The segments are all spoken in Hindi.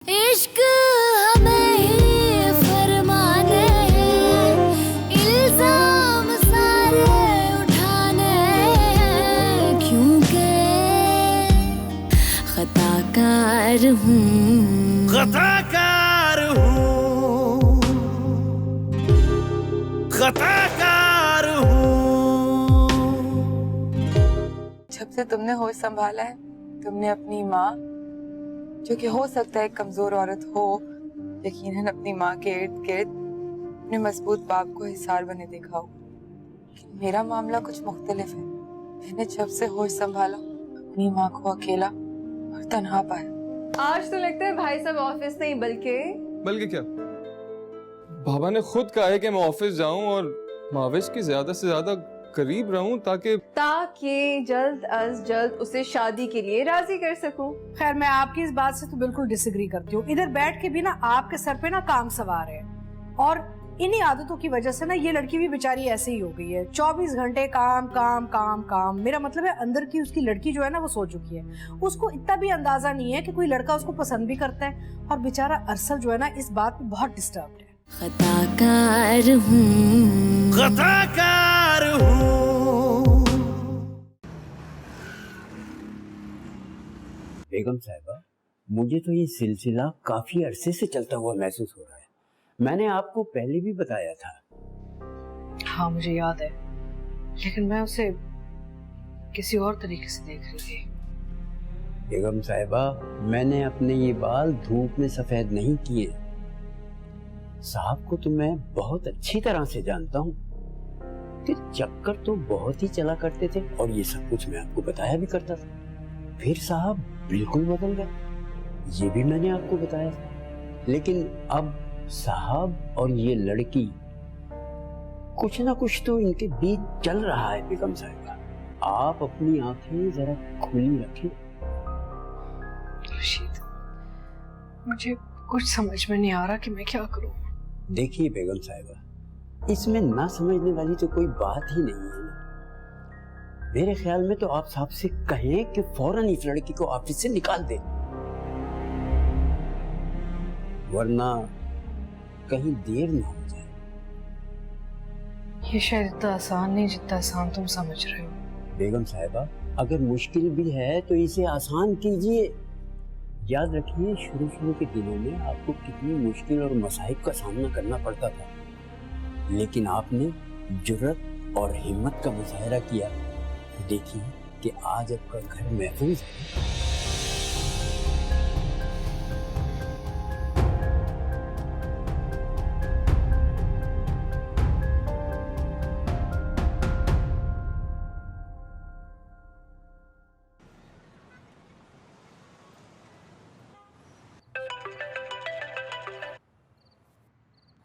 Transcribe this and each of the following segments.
इश्क हमें ही फरमाने हैं, इल्जाम सारे उठाने हैं, क्योंकि खताकार हूँ, खताकार हूँ, खताकार हूँ। जब से तुमने होश संभाला है, तुमने अपनी माँ, जो कि हो सकता है एक कमजोर औरत हो, यकीनन अपनी माँ के इर्द गिर्द अपने मजबूत बाप को हिसार बने देखा हो। मेरा मामला कुछ मुख्तलिफ है। मैंने जब से होश संभाला, अपनी माँ को अकेला और तन्हा पाया। आज तो लगता है भाई साहब ऑफिस नहीं बल्कि क्या? बाबा ने खुद कहा है कि मैं ऑफिस जाऊं और माविश की ज्यादा से ज्यादा करीब रहूं ताकि जल्द अज जल्द उसे शादी के लिए राजी कर सकूं। खैर, मैं आपकी इस बात से तो बिल्कुल डिसएग्री करती हूँ। इधर बैठ के भी ना आपके सर पे ना काम सवार है, और इन्हीं आदतों की वजह से ना ये लड़की भी बेचारी ऐसे ही हो गई है। 24 घंटे काम काम काम काम। मेरा मतलब है अंदर की उसकी लड़की जो है ना वो सो चुकी है। उसको इतना भी अंदाजा नहीं है कि कोई लड़का उसको पसंद भी करता है, और बेचारा अरसल जो है ना इस बात पे बहुत डिस्टर्ब्ड है। खताकार हूँ, खताकार हूँ। बेगम साहिबा, मुझे तो ये सिलसिला काफी अरसे से चलता हुआ महसूस हो रहा है। मैंने आपको पहले भी बताया था। हाँ, मुझे याद है, लेकिन मैं उसे किसी और तरीके से देख रही थी। बेगम साहिबा, मैंने अपने ये बाल धूप में सफेद नहीं किए। साहब को तो मैं बहुत अच्छी तरह से जानता हूँ कि चक्कर तो बहुत ही चला करते थे, और ये सब कुछ मैं आपको बताया भी करता था। फिर साहब बिल्कुल बदल गए, ये भी मैंने आपको बताया था। लेकिन अब साहब और ये लड़की, कुछ ना कुछ तो इनके बीच चल रहा है। बेगम साहिबा, आप अपनी आंखें जरा खुली रखें। रशीद, मुझे कुछ समझ में नहीं आ रहा कि मैं क्या करूं। देखिए बेगम साहिबा, इसमें ना समझने वाली तो कोई बात ही नहीं है ना। मेरे ख्याल में तो आप साहब से कहें कि फौरन इस लड़की को ऑफिस से निकाल दें, वरना कहीं देर ना हो जाए। ये शायद इतना आसान नहीं जितना आसान तुम समझ रहे हो। बेगम साहिबा, अगर मुश्किल भी है तो इसे आसान कीजिए। याद रखिए, शुरू के दिनों में आपको कितनी मुश्किल और मसाइब का सामना करना पड़ता था, लेकिन आपने जुर्रत और हिम्मत का मुजाहरा किया। देखिए कि आज आपका घर महफूज है।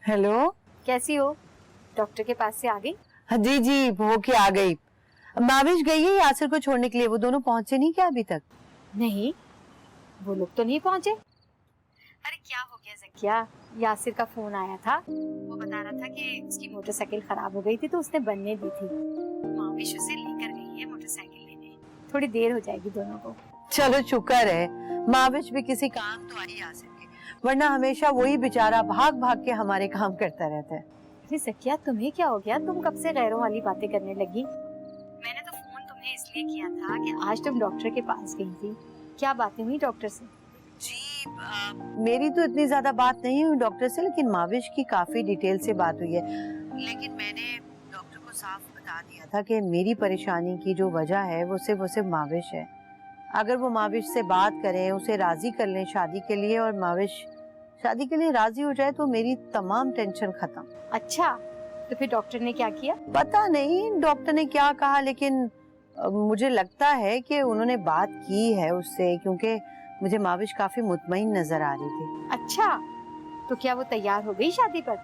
हेलो, कैसी हो? डॉक्टर के पास से आ गई? जी जी, हो के आ गई। माविश गई है यासिर को छोड़ने के लिए, वो दोनों पहुंचे नहीं क्या अभी तक? नहीं, वो लोग तो नहीं पहुंचे। अरे क्या हो गया ज़किया? यासिर का फोन आया था, वो बता रहा था कि उसकी मोटरसाइकिल खराब हो गई थी तो उसने बनने दी थी। माविश उसे लेकर गई है मोटरसाइकिल लेने, थोड़ी देर हो जाएगी दोनों को। चलो शुक्र है, माविश भी किसी काम तो आई यासिर के, वरना हमेशा वही बेचारा भाग भाग के हमारे काम करता रहता है। अरे ज़किया, तुम्हें क्या हो गया? तुम कब से गैरों वाली बातें करने लगी? मैंने तो फोन तुम्हें इसलिए किया था कि आज तुम डॉक्टर के पास गई थी। क्या बातें हुई डॉक्टर से? जी, मेरी तो इतनी ज्यादा बात नहीं हुई डॉक्टर से, लेकिन माविश की काफी डिटेल से बात हुई है। लेकिन मैंने डॉक्टर को साफ बता दिया था कि मेरी परेशानी की जो वजह है वो सिर्फ माविश है। अगर वो माविश से बात करें, उसे राजी कर लें शादी के लिए, और माविश शादी के लिए राजी हो जाए तो मेरी तमाम टेंशन खत्म। अच्छा, तो फिर डॉक्टर ने क्या किया? पता नहीं डॉक्टर ने क्या कहा, लेकिन मुझे लगता है कि उन्होंने बात की है उससे, क्योंकि मुझे माविश काफी मुतमईन नजर आ रही थी। अच्छा, तो क्या वो तैयार हो गई शादी पर?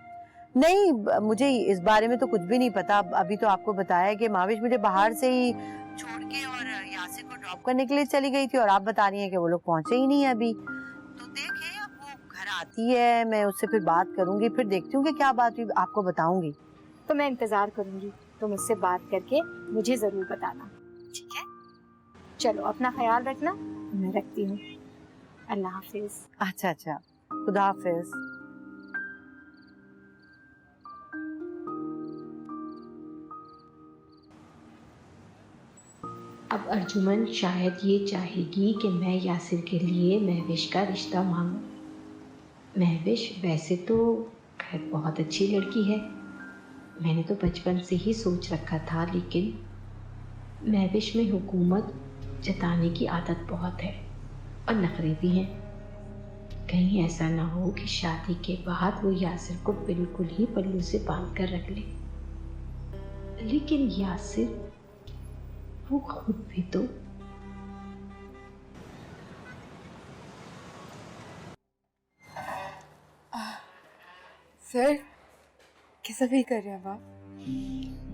नहीं, मुझे इस बारे में तो कुछ भी नहीं पता। अभी तो आपको बताया कि माविश मुझे बाहर से ही छोड़ के और यासिर को ड्रॉप करने के लिए चली गई थी, और आप बता रही हैं कि वो लोग पहुंचे ही नहीं अभी। तो देखें, अब वो घर आती है, मैं उससे फिर बात करूंगी, फिर देखती हूँ कि क्या बात हुई, आपको बताऊंगी। तो मैं इंतजार करूंगी, तुम उससे बात करके मुझे जरूर बताना, ठीक है? चलो, अपना ख्याल रखना, मैं रखती हूँ। अल्लाह हाफिज। अच्छा अच्छा। खुदा हाफिज। अब अर्जुमन शायद ये चाहेगी कि मैं यासिर के लिए महविश का रिश्ता मांगूं। महविश वैसे तो खैर बहुत अच्छी लड़की है, मैंने तो बचपन से ही सोच रखा था, लेकिन महविश में हुकूमत जताने की आदत बहुत है और नखरे भी हैं। कहीं ऐसा ना हो कि शादी के बाद वो यासिर को बिल्कुल ही पल्लू से बांध कर रख ले। लेकिन यासिर वो खुद भी तो सर कैसा फील कर रहे हैं आप?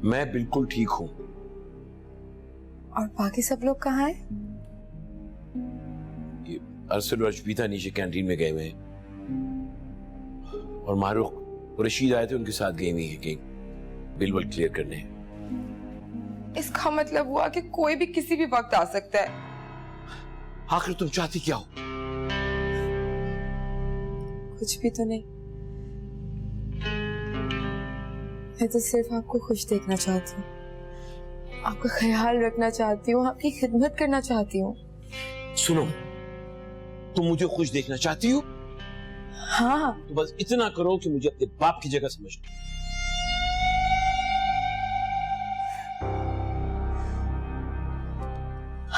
मैं बिल्कुल ठीक हूँ। और बाकी सब लोग कहाँ हैं? अरसल और अजबीता नीचे कैंटीन में गए हुए हैं और मारूख और रशीद आए थे, उनके साथ गई हुई है कि बिल वल क्लियर करने। इसका मतलब हुआ कि कोई भी किसी भी वक्त आ सकता है। आखिर तुम चाहती क्या हो? कुछ भी तो नहीं, मैं तो सिर्फ आपको खुश देखना चाहती हूँ, आपका ख्याल रखना चाहती हूँ, आपकी खिदमत करना चाहती हूँ। सुनो, तुम मुझे खुश देखना चाहती हो? हाँ। तो बस इतना करो कि मुझे अपने बाप की जगह समझ लो।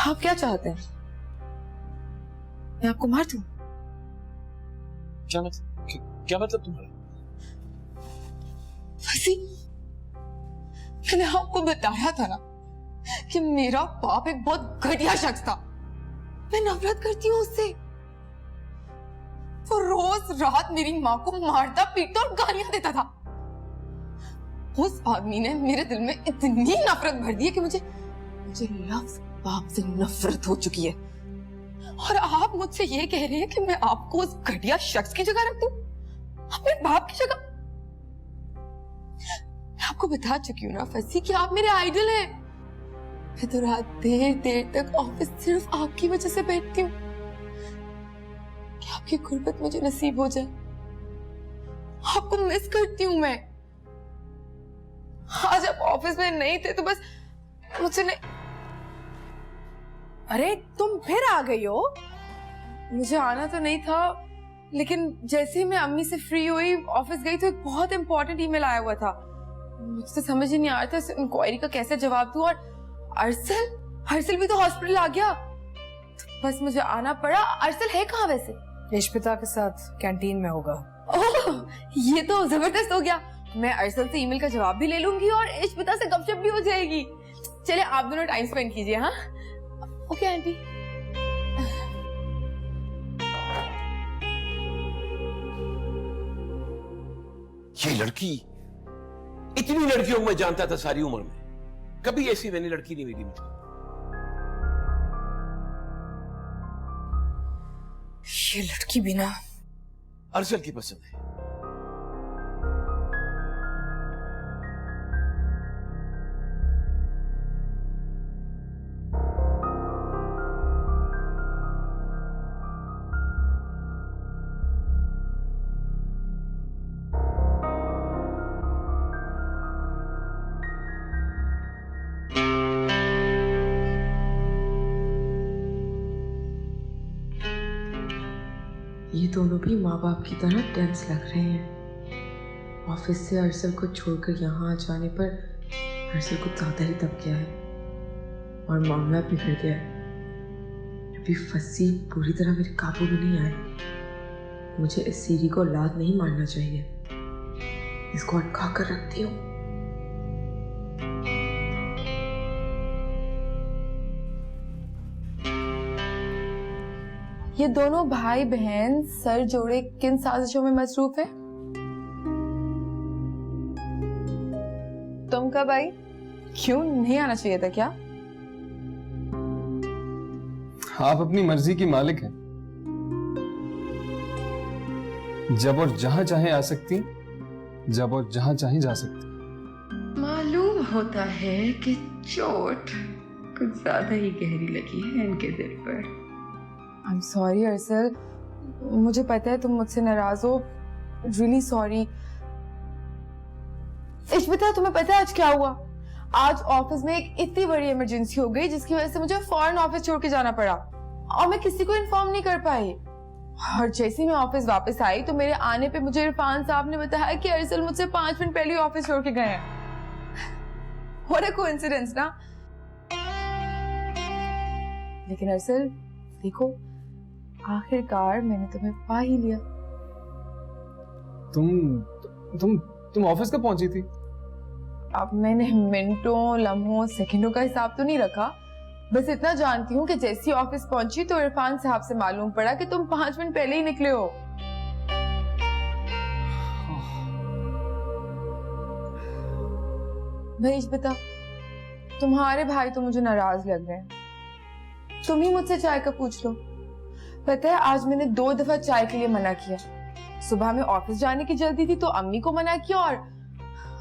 आप क्या चाहते हैं? मैं आपको मार दूं? क्या मतलब? क्या मतलब तुम्हारा? फसी, मैंने आपको बताया था ना कि मेरा बाप एक बहुत घटिया शख्स था। मैं नफरत करती हूँ उससे। वो रोज रात मेरी माँ को मारता पीटता और गालियां देता था। उस आदमी ने मेरे दिल में इतनी नफरत भर दी है कि मुझे लफ्ज बाप से नफरत हो चुकी है। और आप मुझसे ये कह रहे हैं कि मैं आपको उस घटिया शख्स की जगह रख दूं, अपने बाप की जगह? मैं आपको बता चुकी हूँ ना फसी कि आप मेरे आइडल हैं। मैं तो रात देर देर तक ऑफिस सिर्फ आपकी वजह से बैठती हूँ कि आपकी गुर्बत मुझे नसीब हो जाए। आपको मिस करती हूँ मैं। आज आप ऑफिस में नहीं थे तो बस मुझे नहीं। अरे तुम फिर आ गई हो? मुझे आना तो नहीं था, लेकिन जैसे ही मैं अम्मी से फ्री हुई ऑफिस गई तो एक बहुत इंपॉर्टेंट ईमेल आया हुआ था। मुझसे समझ ही नहीं आ रहा था इस इंक्वायरी का कैसे जवाब दूं। और अरसल भी तो हॉस्पिटल आ गया, तो बस मुझे आना पड़ा। अरसल है कहाँ वैसे? इश्पिता के साथ कैंटीन में होगा। ओह, ये तो जबरदस्त हो गया। मैं अरसल से ईमेल का जवाब भी ले लूंगी और इश्पिता से गपशप भी हो जाएगी। चले आप दोनों टाइम स्पेंड कीजिए। हाँ ओके आंटी। ये लड़की, इतनी लड़कियों को मैं जानता था सारी उम्र में, कभी ऐसी मैंने लड़की नहीं मिली मुझको। ये लड़की भी ना अरसल की पसंद है। ये दोनों भी माँ बाप की तरह टेंस लग रहे हैं। ऑफिस से अरसल को छोड़कर यहाँ आ जाने पर अरसल को ज़्यादा ही दब गया है और मामला बिगड़ गया है। अभी फसी पूरी तरह मेरे काबू में नहीं आए। मुझे इस सीरी को लात नहीं मारना चाहिए, इसको अटका कर रखती हूँ। ये दोनों भाई बहन सर जोड़े किन साजिशों में मसरूफ है? तुम कब आई? क्यों नहीं आना चाहिए था क्या? आप अपनी मर्जी की मालिक हैं। जब और जहां चाहे आ सकती, जब और जहां चाहे जा सकती। मालूम होता है कि चोट कुछ ज्यादा ही गहरी लगी है इनके दिल पर। I'm sorry अरसल, मुझे पता है तुम मुझसे नाराज हो, रियली सॉरी। इश्बिता, तुम्हें पता है आज क्या हुआ? आज ऑफिस में एक इतनी बड़ी इमरजेंसी हो गई जिसकी वजह से मुझे फौरन ऑफिस छोड़ के जाना पड़ा और मैं किसी को इन्फॉर्म नहीं कर पाई। और जैसे ही मैं ऑफिस वापस आई तो मेरे आने पे मुझे इरफान साहब ने बताया कि अरसल मुझसे 5 मिनट पहले ही ऑफिस छोड़ के गए हैं। व्हाट अ कोइंसिडेंस ना। लेकिन अरसल देखो, आखिरकार मैंने तुम्हें पा ही लिया। तुम ऑफिस कब पहुंची थी? अब मैंने मिनटों, लम्हों, सेकंडों का हिसाब तो नहीं रखा, बस इतना जानती हूँ कि जैसी ऑफिस पहुंची तो इरफान साहब से मालूम पड़ा कि तुम 5 मिनट पहले ही निकले हो। भाई बता, तुम्हारे भाई तो मुझे नाराज लग रहे हैं। तुम ही मुझसे चाय का पूछ लो। पता है आज मैंने 2 दफा चाय के लिए मना किया। सुबह में ऑफिस जाने की जल्दी थी तो अम्मी को मना किया, और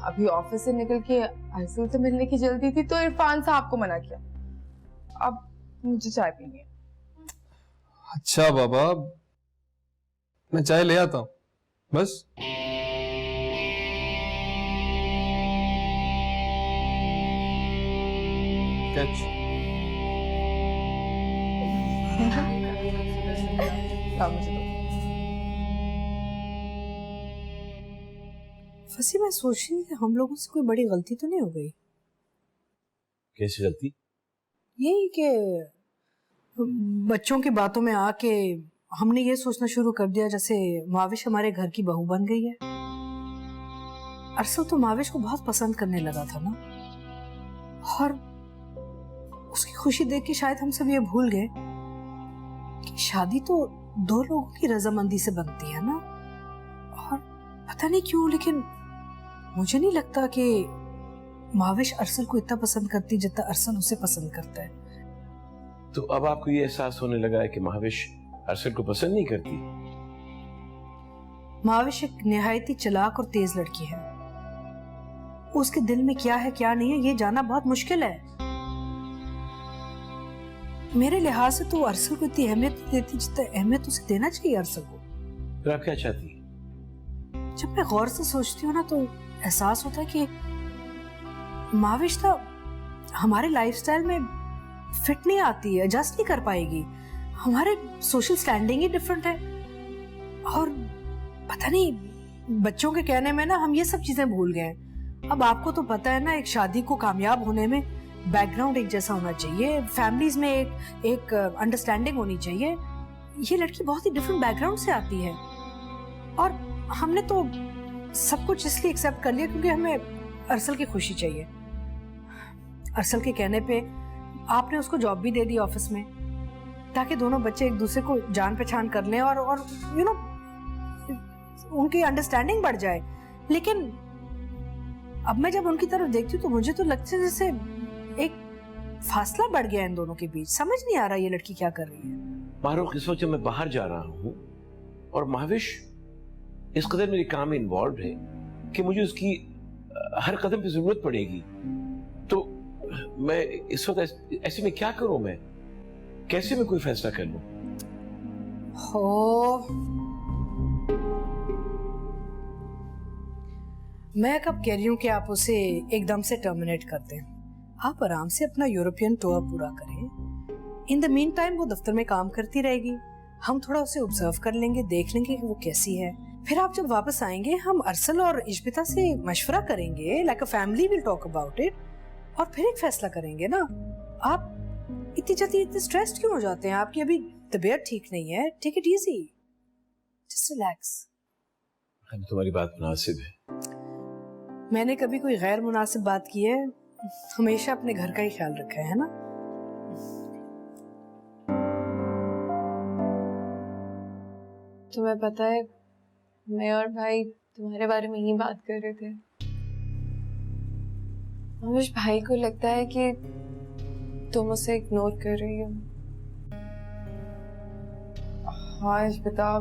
अभी ऑफिस से निकल के अरसल से मिलने की जल्दी थी तो इरफान साहब को मना किया। अब मुझे चाय पीनी है। अच्छा बाबा, मैं चाय ले आता हूँ, बस। कैच। मुझे तो फसी, मैं सोच रही थी हम लोगों से कोई बड़ी गलती तो नहीं हो गई? कैसी गलती? यही कि बच्चों की बातों में आके हमने ये सोचना शुरू कर दिया जैसे माविश हमारे घर की बहू बन गई है। अरसल तो माविश को बहुत पसंद करने लगा था ना, और उसकी खुशी देख के शायद हम सब ये भूल गए कि शादी तो 2 लोगों की रजामंदी से बनती है ना। और पता नहीं क्यों, लेकिन मुझे नहीं लगता कि माविश अरसल को इतना पसंद करती जितना अरसल उसे पसंद करता है। तो अब आपको ये एहसास होने लगा है कि माविश अरसल को पसंद नहीं करती? माविश एक निहायती चालाक और तेज लड़की है। उसके दिल में क्या है क्या नहीं है ये जानना बहुत मुश्किल है। मेरे लिहाज से तो अरसल को इतनी अहमियत देती जितना अहमियत उसे देना चाहिए अरसल को। फिर आप क्या चाहती? जब मैं गौर से सोचती हूँ ना तो एहसास होता है कि माविश तो हमारे लाइफस्टाइल में फिट नहीं आती है, एडजस्ट नहीं कर पाएगी। हमारे सोशल स्टैंडिंग ही डिफरेंट है, और पता नहीं बच्चों के कहने में ना हम ये सब चीजें भूल गए। अब आपको तो पता है ना, एक शादी को कामयाब होने में बैकग्राउंड एक जैसा होना चाहिए, फैमिलीज में एक अंडरस्टैंडिंग होनी चाहिए। ये लड़की बहुत ही डिफरेंट बैकग्राउंड से आती है, और हमने तो सब कुछ इसलिए एक्सेप्ट कर लिया क्योंकि हमें अरसल की खुशी चाहिए। अरसल के कहने पे आपने उसको जॉब भी दे दी ऑफिस में, ताकि दोनों बच्चे एक दूसरे को जान पहचान कर लें और यू नो उनकी अंडरस्टैंडिंग बढ़ जाए। लेकिन अब मैं जब उनकी तरफ देखती हूँ तो मुझे तो लगता है जैसे एक फासला बढ़ गया इन दोनों के बीच। समझ नहीं आ रहा ये लड़की क्या कर रही है। मारूख, इस वक्त जब मैं बाहर जा रहा हूँ और माविश इस कदर मेरे काम में इन्वॉल्व है कि मुझे उसकी हर कदम पे जरूरत पड़ेगी, तो मैं इस वक्त ऐसे में क्या करूं? मैं कैसे मैं कोई फैसला कर लूं? हो, मैं कब कह रही हूँ कि आप उसे एकदम से टर्मिनेट कर दें। आप आराम से अपना यूरोपियन टूर पूरा करें। इन द मीन टाइम वो दफ्तर में काम करती रहेगी, हम थोड़ा उसे ऑब्जर्व कर लेंगे, देख लेंगे कि वो कैसी है। फिर आप जब वापस आएंगे हम अरसल और इश्बिता से मशवरा करेंगे, like a family will talk about it, और फिर एक फैसला करेंगे ना। आप इतनी जल्दी इतने स्ट्रेस्ड क्यों हो जाते हैं? आपकी अभी तबीयत ठीक नहीं है, take it easy, just relax. तुम्हारी बात मुनासिब है। मैंने कभी कोई गैर मुनासिब बात की है? हमेशा अपने घर का ही ख्याल रखा है ना। तुम्हें पता है मैं और भाई तुम्हारे बारे में ही बात कर रहे थे। मुझे भाई को लगता है कि तुम उसे इग्नोर कर रही हो। हाँ इश्बिता,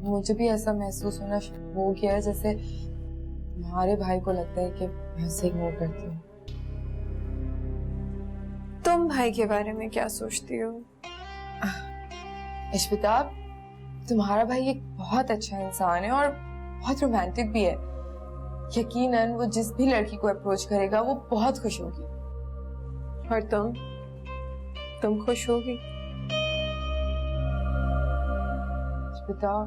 मुझे भी ऐसा महसूस होना हो गया है जैसे तुम्हारे भाई को लगता है कि मैं उसे इग्नोर करती हूँ। तुम भाई के बारे में क्या सोचती हो? इश्बिता, तुम्हारा भाई एक बहुत अच्छा इंसान है और बहुत रोमांटिक भी है। यकीनन वो जिस भी लड़की को अप्रोच करेगा वो बहुत खुश होगी। और तुम खुश होगी? बताओ,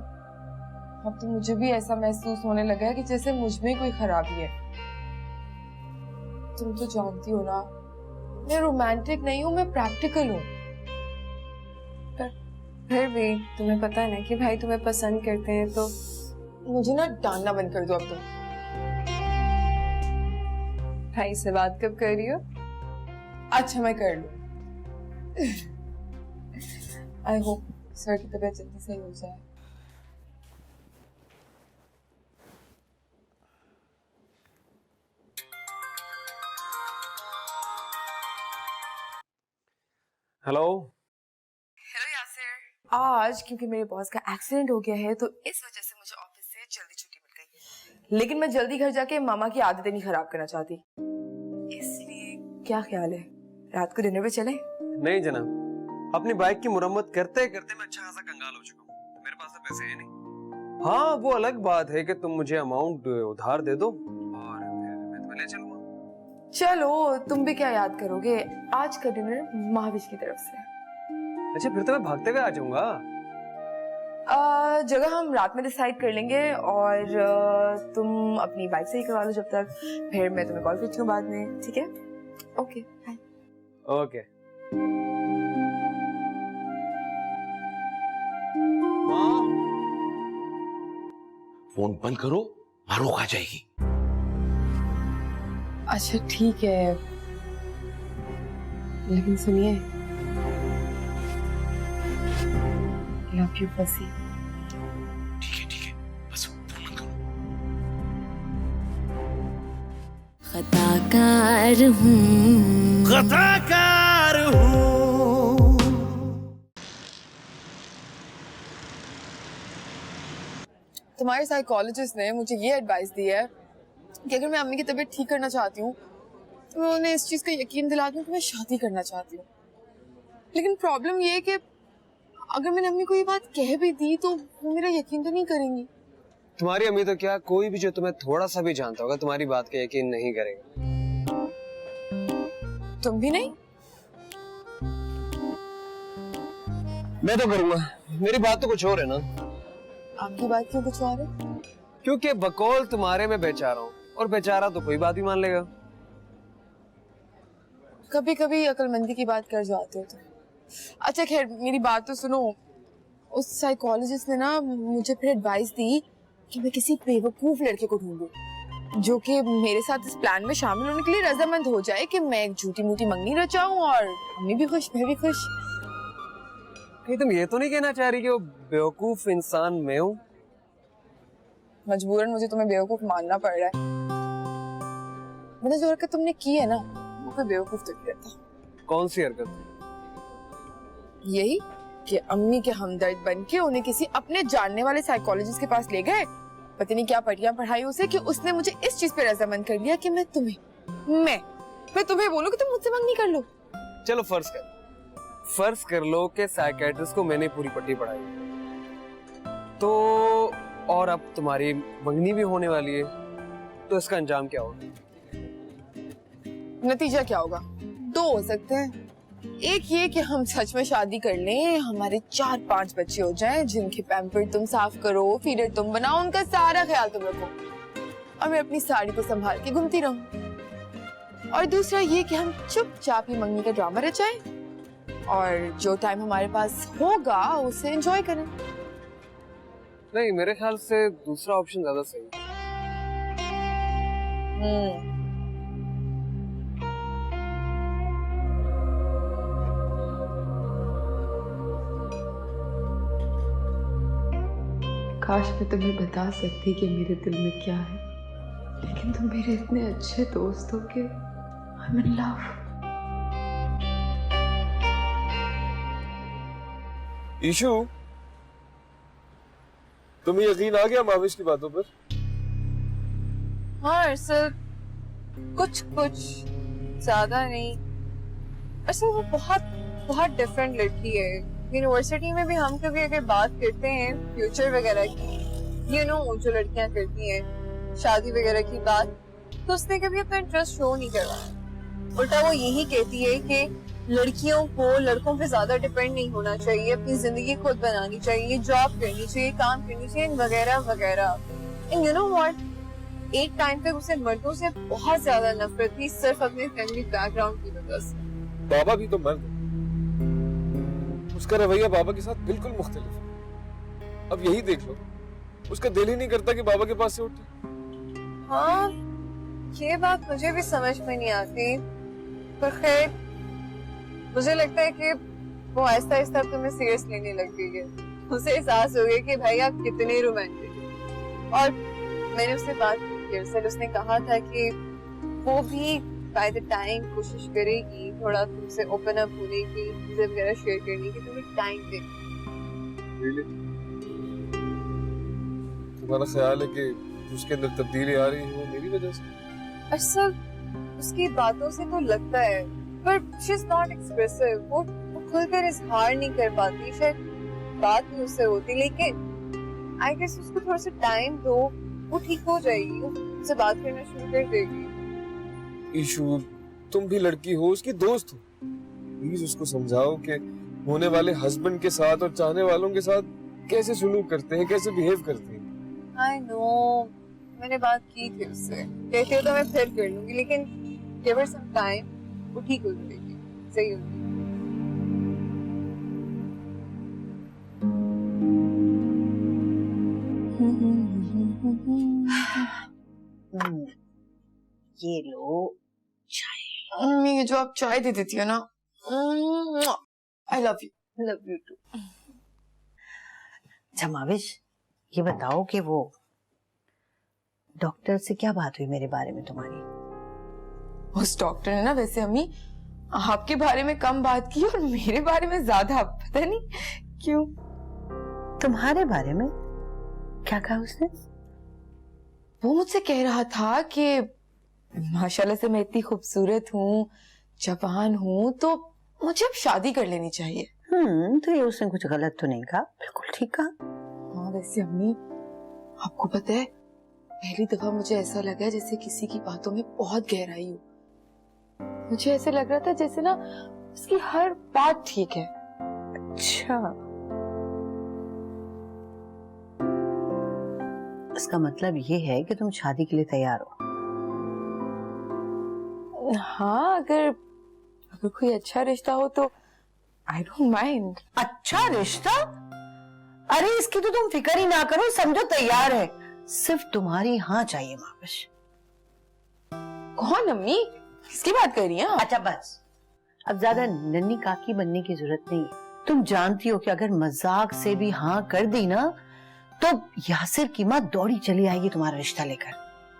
अब तो मुझे भी ऐसा महसूस होने लगा है कि जैसे मुझ में कोई खराबी है। तुम तो जानती हो ना, मैं रोमांटिक नहीं हूँ, मैं प्रैक्टिकल हूँ। फिर भी तुम्हें पता है ना कि भाई तुम्हें पसंद करते हैं, तो मुझे ना डांटना बंद कर दो अब तुम। भाई से बात कब कर रही हो? अच्छा मैं कर लूँ। आई होप सर की तबीयत जल्दी सही हो जाए। हेलो। हेलो यासिर। आज क्योंकि मेरे बॉस का एक्सीडेंट हो गया है तो इस वजह से मुझे ऑफिस से जल्दी छुट्टी मिल गई, लेकिन मैं जल्दी घर जाके मामा की आदतें नहीं खराब करना चाहती, इसलिए क्या ख्याल है रात को डिनर पे चले? नहीं जनाब, अपनी बाइक की मुरम्मत करते करते मैं अच्छा खासा कंगाल हो चुका हूँ, तो मेरे पास तो पैसे है नहीं। हाँ वो अलग बात है कि तुम मुझे अमाउंट उधार दे दो और फिर मैं तुम्हें ले चलूंगा। चलो तुम भी क्या याद करोगे, आज का डिनर महाविश की तरफ से। अच्छा फिर तो मैं भागते हुए आ जाऊंगा। जगह हम रात में डिसाइड कर लेंगे और तुम अपनी बाइक से ही करवा लो जब तक, फिर मैं तुम्हें कॉल करती हूँ बाद में, ठीक है? Okay bye. ओके। फोन बंद करो, मारूख आ जाएगी। अच्छा ठीक है, लेकिन सुनिए, लव यू फसी। ठीक है, बस फोन बंद करो। खताकार हूँ, खताकार हूँ। तुम्हारे साइकोलॉजिस्ट ने मुझे ये एडवाइस दी है कि अगर मैं अम्मी की तबीयत ठीक करना चाहती हूँ तो मैं उन्हें इस चीज का यकीन दिला दूं कि मैं शादी करना चाहती हूँ। लेकिन प्रॉब्लम ये है कि अगर मैंने अम्मी को ये बात कह भी दी तो वो मेरा यकीन तो नहीं करेंगी। तुम्हारी अम्मी तो क्या, कोई भी जो तुम्हें थोड़ा सा भी जानता होगा तुम्हारी बात का यकीन नहीं करेगा। तुम भी नहीं? मैं तो करूंगा, मेरी बात तो कुछ और है ना। आपकी बात क्यों कुछ और है? क्योंकि बकौल तुम्हारे में बेचारा हूँ और बेचारा तो कोई बात ही मान लेगा। कभी कभी अक्लमंदी की बात कर जाते हो तुम। अच्छा खैर मेरी बात तो सुनो, उस साइकोलॉजिस्ट ने ना मुझे फिर एडवाइस दी कि मैं किसी बेवकूफ लड़के को ढूंढूं जो कि मेरे साथ इस प्लान में शामिल होने के लिए रजामंद हो जाए कि मैं एक झूठी मूठी मंगनी रचाऊं और अम्मी भी खुश मैं भी खुश। कहीं तुम ये तो नहीं कहना चाह रही कि वो बेवकूफ इंसान मैं हूँ? मजबूरन मुझे तुम्हें बेवकूफ मानना पड़ रहा है, वरना जो हरकत तुमने की है ना वो कोई बेवकूफ तो नहीं रहता। कौन सी हरकत? यही कि अम्मी के हमदर्द बन के उन्हें किसी अपने जानने वाले साइकोलॉजिस्ट के पास ले गए, पता नहीं क्या पटियां पढ़ाई उसे कि उसने मुझे इस चीज पे रजामंद कर लिया कि मैं तुम्हें बोलूं कि तुम मुझसे मंगनी कर लो। चलो फर्ज कर लो कि साइकियाट्रिस्ट को मैंने पूरी पट्टी पढ़ाई तो, और अब तुम्हारी मंगनी भी होने वाली है, तो इसका अंजाम क्या होगा? नतीजा क्या होगा? दो हो सकते हैं, एक ये कि हम सच में शादी कर लें, हमारे 4-5 बच्चे हो जाएं जिनके पैम्पर तुम साफ करो, फीडर तुम बनाओ, उनका सारा ख्याल तुम रखो और मैं अपनी साड़ी को संभाल के घूमती रहूं। और दूसरा ये कि हम चुपचाप ही मंगनी का ड्रामा रचाएं और जो टाइम हमारे पास होगा उसे एंजॉय करें। नहीं, मेरे ख्याल से दूसरा ऑप्शन ज्यादा सही है। काश मैं तुम्हें बता सकती कि मेरे दिल में क्या है, लेकिन तुम मेरे इतने अच्छे दोस्त हो कि I'm in love। ईशु, तुम्हें यकीन आ गया माविश की बातों पर? हाँ अरसल, कुछ ज्यादा नहीं। अरसल वो बहुत डिफरेंट लड़की है, यूनिवर्सिटी में भी हम कभी अगर बात करते हैं फ्यूचर वगैरह की, जो लड़कियां करती हैं शादी वगैरह की बात, तो उसने कभी अपना इंटरेस्ट शो नहीं करवाया। उल्टा वो यही कहती है कि लड़कियों को लड़कों पे ज्यादा डिपेंड नहीं होना चाहिए, अपनी जिंदगी खुद बनानी चाहिए, जॉब करनी चाहिए, काम करनी चाहिए, वगैरह वगैरह। एंड यू नो व्हाट, एक टाइम तक उसे मर्दों से बहुत ज्यादा नफरत थी, सिर्फ अपने फैमिली बैकग्राउंड की वजह से। बाबा भी तो मर्द है, उसका रवैया बाबा के साथ बिल्कुल मुख्तलिफ है। अब यही देख लो, उसका दिल ही नहीं करता कि बाबा के पास से उठे। हाँ, ये बात मुझे भी समझ में नहीं आती, पर खैर मुझे लगता है कि वो आहिस्ता आहिस्ता तुम्हें सीरियस लेने लग गई है। उसे एहसास हो गया कि भाई आप कितने रोमांटिक। और मैंने उससे बात की, उसने कहा था कि वो भी बाय द टाइम कोशिश करेगी थोड़ा तुमसे ओपन अप होने की, चीजें वगैरह शेयर करने की, तुम्हें टाइम दे। तुम्हारा ख्याल है कि उसके अंदर तब्दीली आ रही है मेरी वजह से? असल उसकी बातों से तो लगता है, पर शी इज नॉट एक्सप्रेसिव। वो खुलकर इजहार नहीं कर पाती, शायद बात नहीं उससे होती, लेकिन आई गेस उसको थोड़ा सा टाइम दो, वो ठीक हो जाएगी, उससे बात करना शुरू कर देगी। ईशू, तुम भी लड़की हो, उसकी दोस्त हो, प्लीज उसको समझाओ कि होने वाले हस्बैंड के साथ और चाहने वालों के साथ कैसे सुलूक करते हैं, कैसे बिहेव करते हैं। आई नो, मैंने बात की थी उससे, कहती हो तो मैं फिर कर लूंगी, लेकिन गिव हर सम टाइम, वो ठीक हो जाएगी, सही हो जाएगी। ये लो चाय। मम्मी, ये जो आप चाय दे देती हो ना, आई लव यू टू। अच्छा माविश, ये बताओ कि वो डॉक्टर से क्या बात हुई मेरे बारे में तुम्हारी? उस डॉक्टर ने ना वैसे अम्मी आपके बारे में कम बात की और मेरे बारे में ज्यादा, पता नहीं क्यों। तुम्हारे बारे में क्या कहा उसने? वो मुझसे कह रहा था कि माशाल्लाह से मैं इतनी खूबसूरत हूँ, जवान हूँ, तो मुझे अब शादी कर लेनी चाहिए। तो ये उसने कुछ गलत तो नहीं कहा, बिल्कुल ठीक कहा। हाँ वैसे अम्मी, आपको पता है पहली दफा मुझे ऐसा लगा जैसे किसी की बातों में बहुत गहराई हो। मुझे ऐसे लग रहा था जैसे ना उसकी हर बात ठीक है। अच्छा, इसका मतलब ये है कि तुम शादी के लिए तैयार हो? हाँ, अगर कोई अच्छा रिश्ता हो तो आई डोंट माइंड। अच्छा रिश्ता? अरे इसकी तो तुम फिक्र ही ना करो, समझो तैयार है, सिर्फ तुम्हारी हाँ चाहिए माविश। कौन अम्मी, किसकी बात कर रही हैं? अच्छा बस, अब ज्यादा नन्ही काकी बनने की जरूरत नहीं है। तुम जानती हो कि अगर मजाक से भी हाँ कर दी ना, तो यासिर की माँ दौड़ी चली आएगी तुम्हारा रिश्ता लेकर।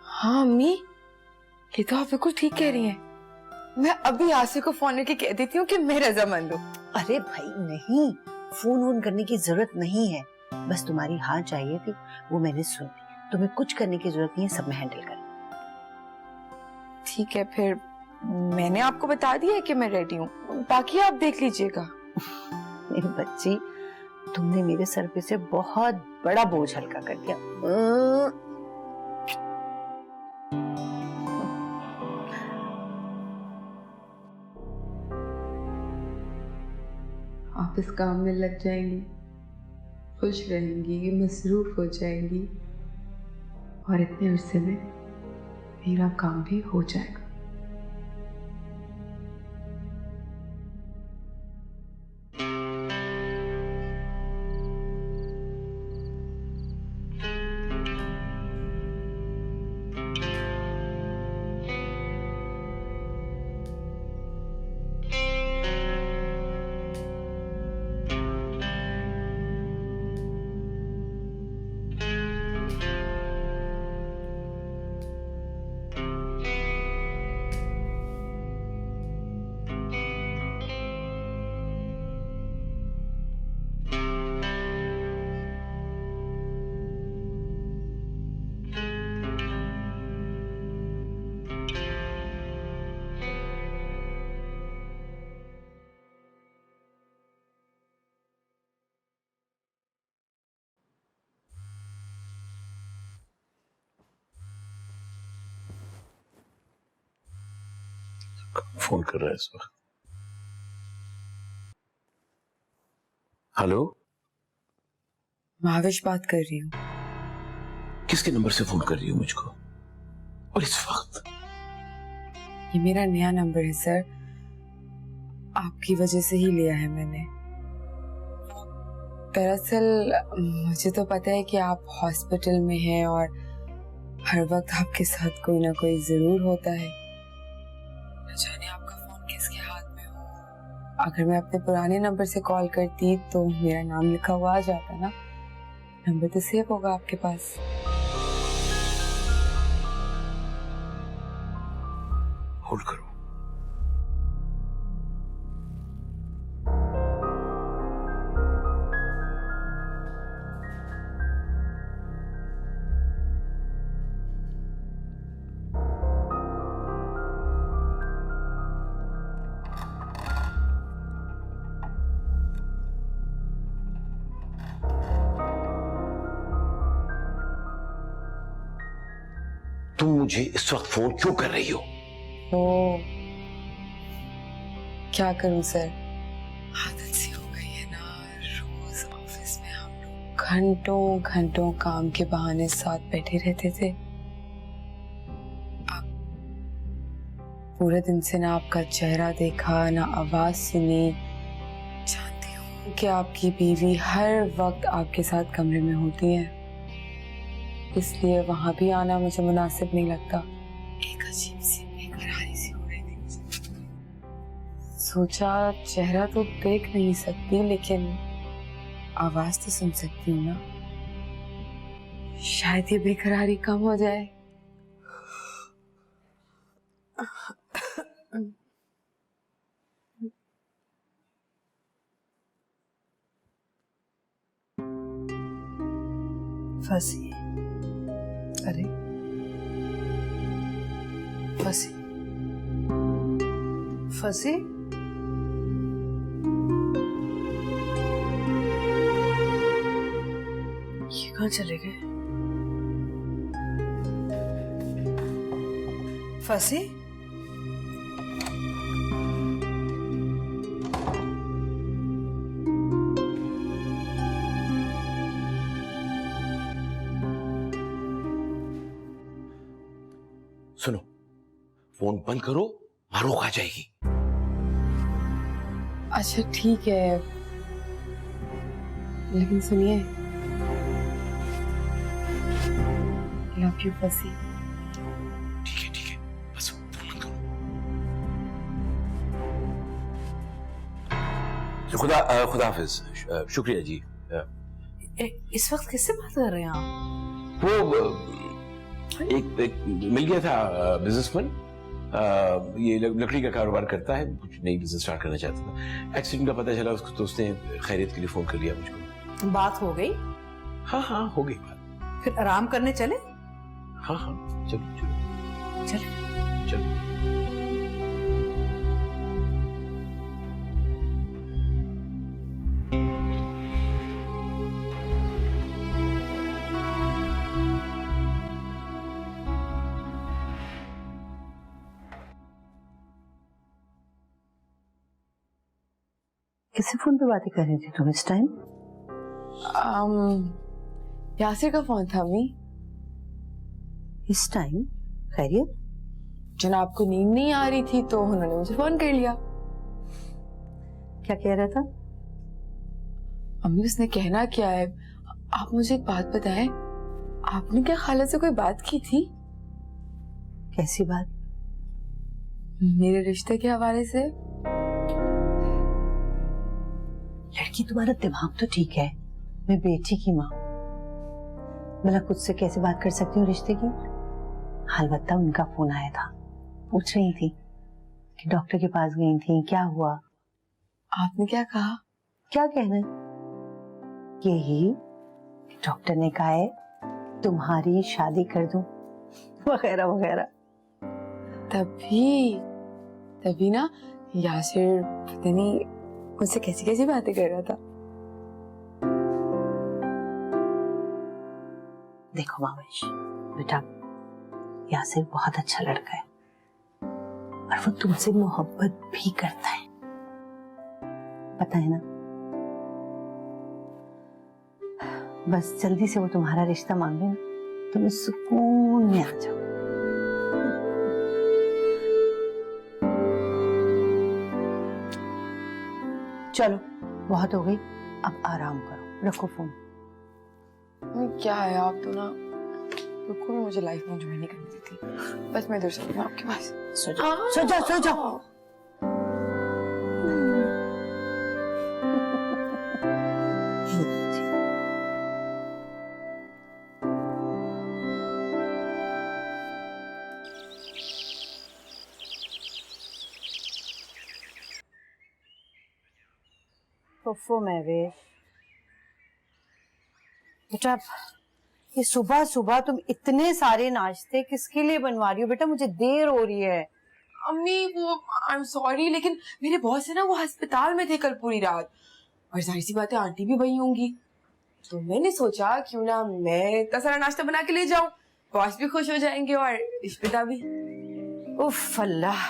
हाँ अम्मी, ये तो आप बिल्कुल ठीक कह रही हैं। मैं अभी यासिर को फोन करके कह देती हूँ कि मैं रजामंद हूँ। अरे भाई नहीं, फोन करने की जरूरत नहीं है, बस तुम्हारी हाँ चाहिए थी, वो मैंने सुन ली। तुम्हें कुछ करने की जरूरत नहीं है, सब मैं हैंडल कर। ठीक है, फिर मैंने आपको बता दिया है कि मैं रेडी हूँ, बाकी आप देख लीजिएगा। मेरी बच्ची, तुमने मेरे सर पे से बहुत बड़ा बोझ हल्का कर दिया। आप इस काम में लग जाएंगी, खुश रहेंगी, मसरूफ हो जाएंगी, और इतने अरसे में मेरा काम भी हो जाएगा। फोन कर रहा है इस वक्त। हेलो, महाविश बात कर रही हूँ। किसके नंबर से फोन कर रही हो मुझको और इस वक्त? ये मेरा नया नंबर है सर, आपकी वजह से ही लिया है मैंने। दरअसल मुझे तो पता है कि आप हॉस्पिटल में हैं और हर वक्त आपके साथ कोई ना कोई जरूर होता है। न जाने आपका फोन किसके हाथ में हो। अगर मैं अपने पुराने नंबर से कॉल करती तो मेरा नाम लिखा हुआ आ जाता ना, नंबर तो सेव होगा आपके पास। होल्ड करो। तुम मुझे इस वक्त फोन क्यों कर रही हो? ओ, क्या करूं सर, आदत सी हो गई है ना। रोज ऑफिस में हम लोग घंटों घंटों काम के बहाने साथ बैठे रहते थे। अब पूरे दिन से ना आपका चेहरा देखा, ना आवाज सुनी। जानती हूँ कि आपकी बीवी हर वक्त आपके साथ कमरे में होती है, इसलिए वहां भी आना मुझे मुनासिब नहीं लगता। एक अजीब सी बेकरारी सी हो रही थी। सोचा चेहरा तो देख नहीं सकती लेकिन आवाज तो सुन सकती हूँ ना, शायद ये बेकरारी कम हो जाए। फंसी, अरे फंसी फंसी, ये कहाँ चले गए? फंसी, सुनो, फोन बंद करो, मारूख आ जाएगी। अच्छा ठीक है, लेकिन सुनिए, लव यू फंसी। ठीक है, बस फोन बंद करो। खुदा हाफिज, शुक्रिया जी। इस वक्त किससे बात कर रहे हैं आप? वो एक मिल गया था बिजनेसमैन, ये लकड़ी का कारोबार करता है, कुछ नई बिजनेस स्टार्ट करना चाहता था। एक्सीडेंट का पता चला उसको, तो उसने खैरियत के लिए फोन कर लिया मुझको। बात हो गई? हाँ हो गई बात। फिर आराम करने चले? हाँ चलो चलो। किसी फोन पे बातें कर रही थी तुम इस टाइम? यासिर का फोन था अम्मी। इस टाइम? खैरियत? जनाब को नींद नहीं आ रही थी तो उन्होंने मुझे फोन कर लिया। क्या कह रहा था? अम्मी उसने कहना क्या है, आप मुझे एक बात बताएं, आपने क्या खाला से कोई बात की थी? कैसी बात? मेरे रिश्ते के हवाले से। लड़की, तुम्हारा दिमाग तो ठीक है, मैं बेटी की माँ, भला खुद से कैसे बात कर सकती हूँ रिश्ते की? अलबत्ता उनका फोन आया था, पूछ रही थी कि डॉक्टर के पास गई थी, क्या हुआ? आपने क्या कहा? क्या कहना है? यही डॉक्टर ने कहा है तुम्हारी शादी कर दूं, वगैरह वगैरह। तभी ना यासिर पता नहीं मुझसे कैसी कैसी बातें कर रहा था। देखो माविश बेटा, यासिर बहुत अच्छा लड़का है, और वो तुमसे मोहब्बत भी करता है, पता है ना। बस जल्दी से वो तुम्हारा रिश्ता मांगे ना, तुम्हें सुकून में आ जाओ। चलो बहुत हो गई, अब आराम करो, रखो फोन। क्या है, आप तो ना बिल्कुल भी मुझे लाइफ में एंजॉय नहीं करने देती। बस मैं इधर से हूँ आपके पास। सो जाओ सो जाओ सो जाओ। महवेश बेटा, ये सुबह सुबह तुम इतने सारे नाश्ते किसके लिए बनवा रही हो बेटा? मुझे देर हो रही है। अम्मी वो आई एम सॉरी, लेकिन मेरे बॉस है ना, वो अस्पताल में थे कल पूरी रात, और जाहिर सी बात है आंटी भी वही होंगी, तो मैंने सोचा क्यों ना मैं इतना सारा नाश्ता बना के ले जाऊं, बॉस भी खुश हो जाएंगे और इश्पिता भी। उफ अल्लाह।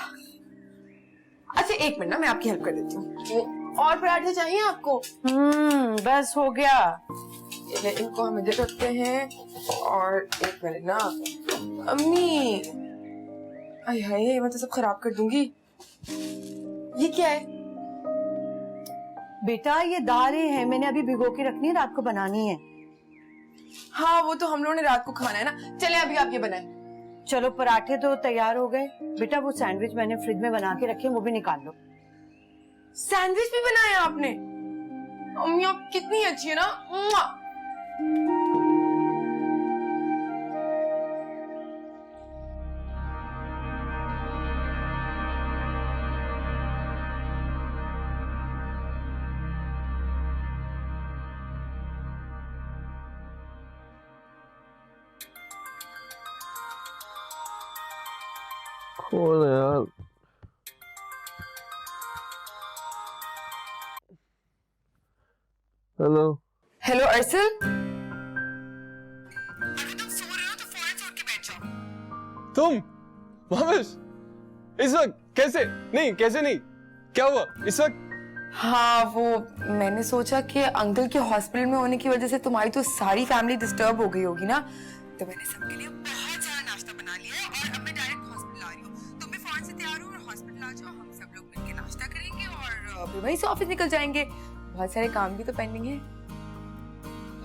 अच्छा एक मिनट ना, मैं आपकी हेल्प कर देती हूँ। और पराठे चाहिए आपको? बस हो गया। इनको हम इधर रखते हैं, और एक मिनट ना अम्मी, अरे हाय मैं तो सब खराब कर दूंगी। ये क्या है? बेटा ये दालें हैं, मैंने अभी भिगो के रखनी है, रात को बनानी है। हाँ वो तो हम लोगों ने रात को खाना है ना। चले अभी आप ये बनाए। चलो पराठे तो तैयार हो गए बेटा, वो सैंडविच मैंने फ्रिज में बना के रखे, वो भी निकाल लो। सैंडविच भी बनाया आपने? अम्मी आप कितनी अच्छी है ना। कौन है यार? Hello hello Arsal. तुम महविश, इस वक्त कैसे? नहीं कैसे नहीं, क्या हुआ इस वक्त? हाँ वो मैंने सोचा कि अंकल के हॉस्पिटल में होने की वजह से तुम्हारी तो सारी फैमिली डिस्टर्ब हो गई होगी ना, तो मैंने सबके लिए बहुत सारा नाश्ता बना लिया है, और अब मैं डायरेक्ट हॉस्पिटल आ रही हूँ। तुम भी फौरन से तैयार हो और हॉस्पिटल आ जाओ, हम सब लोग मिलकर नाश्ता करेंगे और फिर वहीं से ऑफिस निकल जाएंगे। बहुत सारे काम भी तो पेंडिंग है।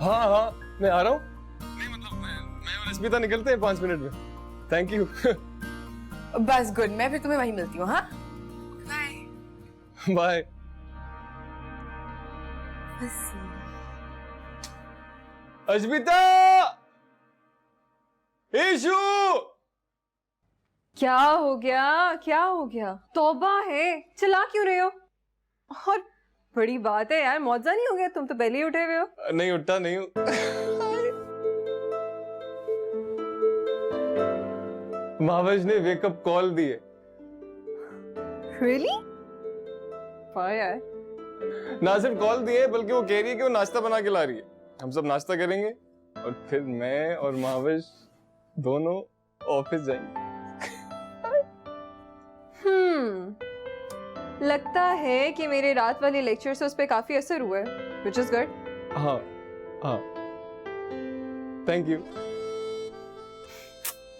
हाँ हाँ मैं आ रहा हूँ। नहीं मतलब मैं और अस्मिता निकलते हैं 5 मिनट में। Thank you. बस गुड, मैं फिर तुम्हें वहीं मिलती हूँ। हाँ बाय बाय। अस्मिता, इशू। क्या हो गया, क्या हो गया? तौबा है, चिल्ला क्यों रहे हो? और बड़ी बात है यार, मौजा नहीं हो गया? तुम तो पहले ही उठे हुए हो। नहीं उठा नहीं हूँ। महावज ने वेकअप कॉल दी है। Really? वाह यार। ना सिर्फ कॉल दी है, बल्कि वो कह रही है कि वो नाश्ता बना के ला रही है। हम सब नाश्ता करेंगे और फिर मैं और महावज दोनों ऑफिस जाएंगे। लगता है कि मेरे रात वाले लेक्चर से उस पे काफी असर हुआ है, which is good. हाँ हाँ थैंक यू।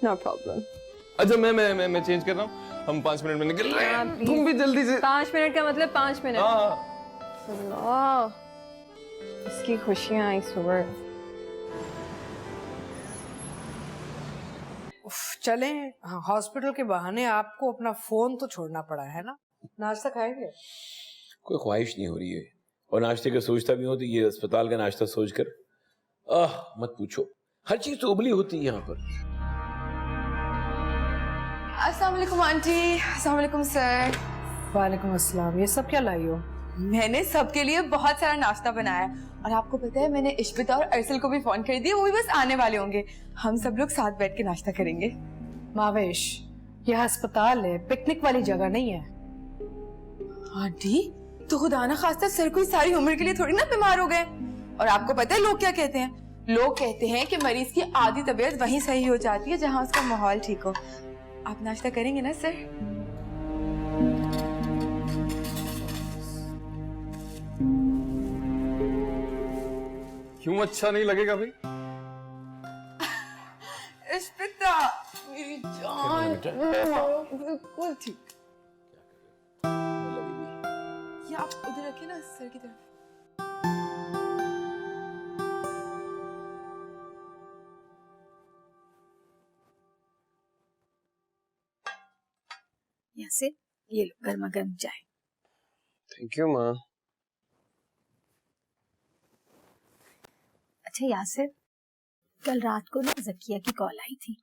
No problem. अच्छा मैं चेंज कर रहा हूँ, हम 5 मिनट में निकल रहे हैं। तुम भी जल्दी से। 5 मिनट का मतलब 5 मिनट। हाँ इसकी खुशियाँ आई सुबह। चले हॉस्पिटल के बहाने आपको अपना फोन तो छोड़ना पड़ा है ना। नाश्ता खाएंगे? कोई ख्वाहिश नहीं हो रही है, और नाश्ते का सोचता भी हो तो ये अस्पताल का नाश्ता सोचकर मत पूछो, हर चीज तो उबली होती है यहाँ पर। अस्सलाम वालेकुम आंटी। अस्सलाम वालेकुम सर। वालेकुम अस्सलाम। ये सब क्या लाई हो? मैंने सबके लिए बहुत सारा नाश्ता बनाया, और आपको पता है मैंने इश्बिता और अरसल को भी फोन कर दिया, वो भी बस आने वाले होंगे। हम सब लोग साथ बैठ के नाश्ता करेंगे। मावेश, यह अस्पताल है, पिकनिक वाली जगह नहीं है। आंटी तो खुदा ना खास्ता सर कोई सारी उम्र के लिए थोड़ी ना बीमार हो गए। और आपको पता है लोग क्या कहते हैं? लोग कहते हैं कि मरीज की आधी तबीयत वहीं सही हो जाती है जहां उसका माहौल ठीक हो। आप नाश्ता करेंगे ना सर? क्यों अच्छा नहीं लगेगा भाई? इश्पिता मेरी जान, बिल्कुल ठीक। ये आप उधर रखिए ना, सर की तरफ। यासिर, ये लो गर्मा गर्म चाय। थैंक यू माँ। अच्छा यासिर, कल रात को ना जकिया की कॉल आई थी।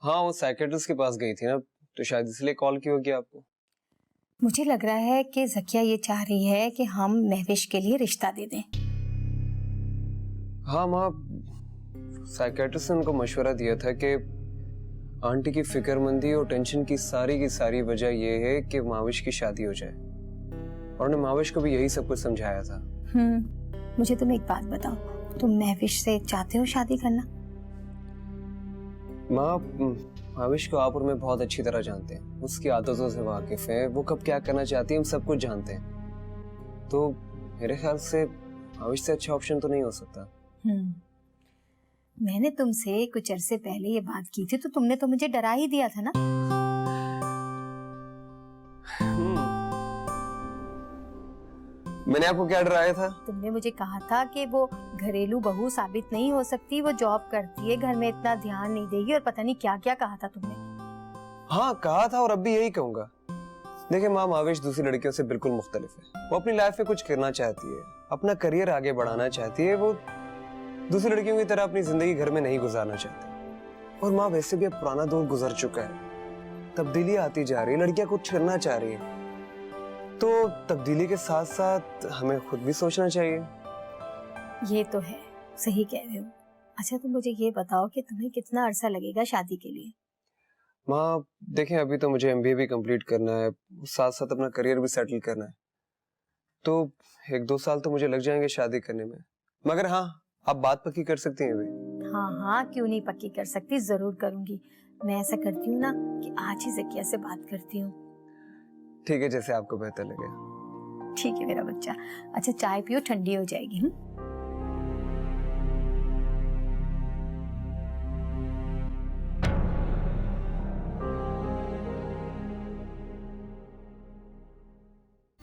हाँ, वो साइकियाट्रिस्ट के पास गई थी ना, तो शायद इसलिए कॉल की होगी आपको। मुझे लग रहा है कि जकिया ये चाह रही है कि हम महविश के लिए रिश्ता दे दें। हाँ माँ, साइकियाट्रिस्ट ने उनको मशवरा दिया था कि आंटी की फिक्रमंदी और टेंशन की सारी वजह ये है कि माविश की शादी हो जाए, और उन्हें माविश को भी यही सब कुछ समझाया था। मुझे तुम एक बात बताओ, तुम महविश से चाहते हो शादी करना? माँ, माविश को आप और मैं बहुत अच्छी तरह जानते हैं, उसकी आदतों से वाकिफ है, वो कब क्या करना चाहती है हम सब कुछ जानते हैं। तो मेरे ख्याल से माविश से अच्छा ऑप्शन तो नहीं हो सकता। मैंने तुमसे कुछ अरसे पहले ये बात की थी, तो तुमने तो मुझे डरा ही दिया था ना। मैंने आपको क्या डराया था? तुमने मुझे कहा था कि वो घरेलू बहू साबित नहीं हो सकती, वो जॉब करती है, घर में इतना ध्यान नहीं देगी, और पता नहीं क्या क्या कहा था तुमने। हाँ कहा था, और अब भी यही कहूंगा। देखिए माँ, माविश दूसरी लड़कियों से बिल्कुल मुख्तलिफ है। वो अपनी लाइफ में कुछ करना चाहती है, अपना करियर आगे बढ़ाना चाहती है। वो दूसरी लड़कियों की तरह अपनी जिंदगी घर में नहीं गुजारना चाहती। और माँ, वैसे भी अब पुराना दौर गुजर चुका है, तब्दीली आती जा रही है, लड़कियां कुछ करना चाह रही है, तो तब्दीली के साथ साथ हमें खुद भी सोचना चाहिए। ये तो है, सही कह रहे हो। अच्छा, तुम मुझे ये बताओ कि तुम्हें कितना अरसा लगेगा शादी के लिए? माँ देखें, अभी तो मुझे MBA भी कंप्लीट करना है, साथ साथ अपना करियर भी सेटल करना है, तो 1-2 साल तो मुझे लग जाएंगे शादी करने में। मगर हाँ, आप बात पक्की कर सकती हैं अभी। हाँ, क्यों नहीं पक्की कर सकती, जरूर करूंगी। मैं ऐसा करती हूँ ना कि आज ही जकिया से बात करती हूँ। ठीक है, जैसे आपको बेहतर लगे। ठीक है मेरा बच्चा। अच्छा, चाय पियो, ठंडी हो जाएगी।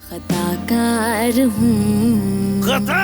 खताकार हूँ, खता